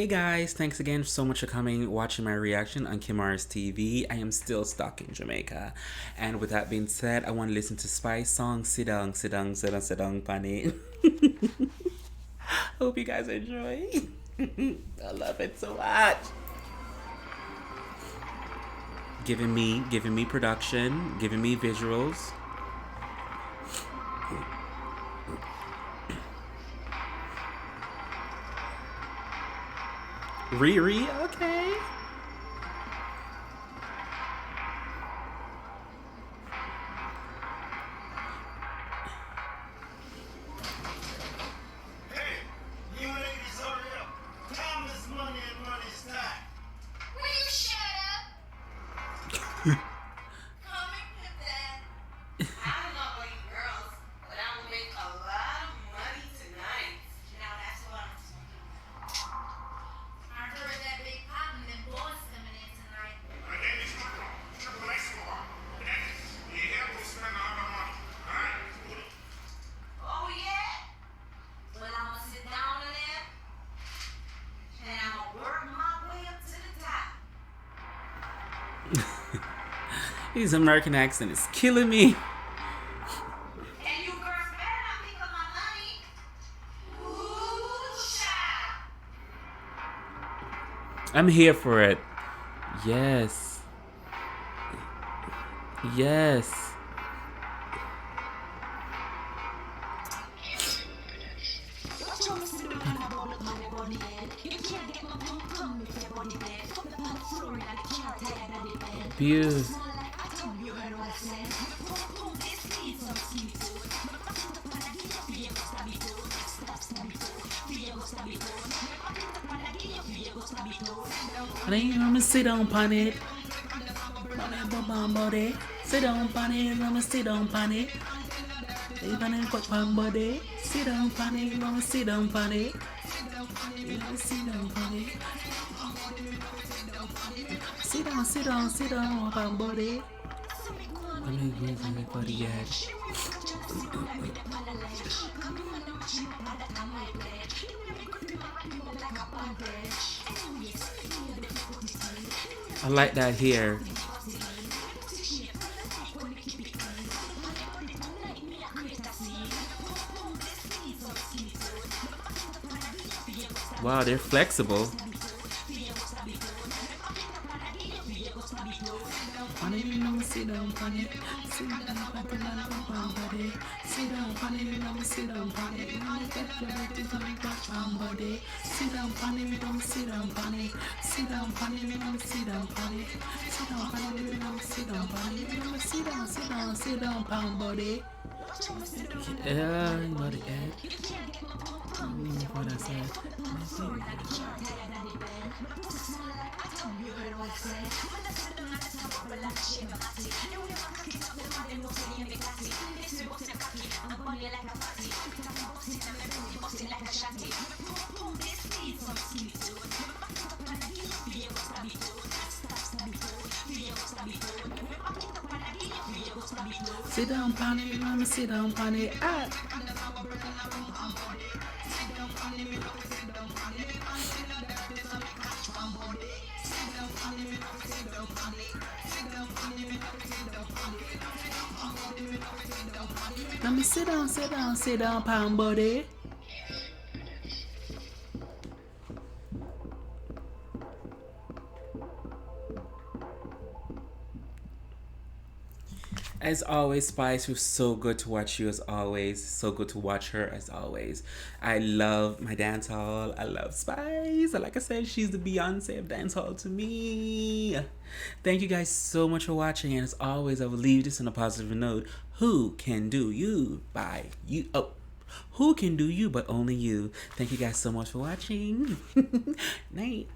Hey guys, thanks again so much for coming, watching my reaction on Kimara's TV. I am still stuck in Jamaica. And with that being said, I want to listen to Spice song, Siddung, Siddung, Siddung, Siddung, Pani. Hope you guys enjoy. I love it so much. Giving me production, giving me visuals. Riri, okay. Hey, you ladies hurry up. Time is money and money's time. Will you shut up? Coming with that. I don't know about you girls, but I'm gonna make a lot of money tonight. Now that's what I'm talking about. I heard that big pop and them boys coming in tonight. My name is Triple X Squad. You here will spend a lot of money. Alright? Oh yeah? Well, I'm gonna sit down in there and I'm gonna work my way up to the top. His American accent is killing me. And you girls better not pick up my money. Ooh, child. I'm here for it. Yes. Yes. Beautiful. I'ma sit on it. Sit on it. I'ma sit on it. Sit on it. I'ma sit on it. Sit on body. Let me give everybody yet. I like that here. Wow, they're flexible. Yeah, you know the ad. What I said. Sit down, Pani. Let me sit down, Pani. Ah. Let me sit down, pound body. As always, Spice, it was so good to watch you as always. So good to watch her as always. I love my dancehall. I love Spice. Like I said, she's the Beyonce of dancehall to me. Thank you guys so much for watching. And as always, I will leave this on a positive note. Who can do you by you? Oh, who can do you but only you? Thank you guys so much for watching. Night.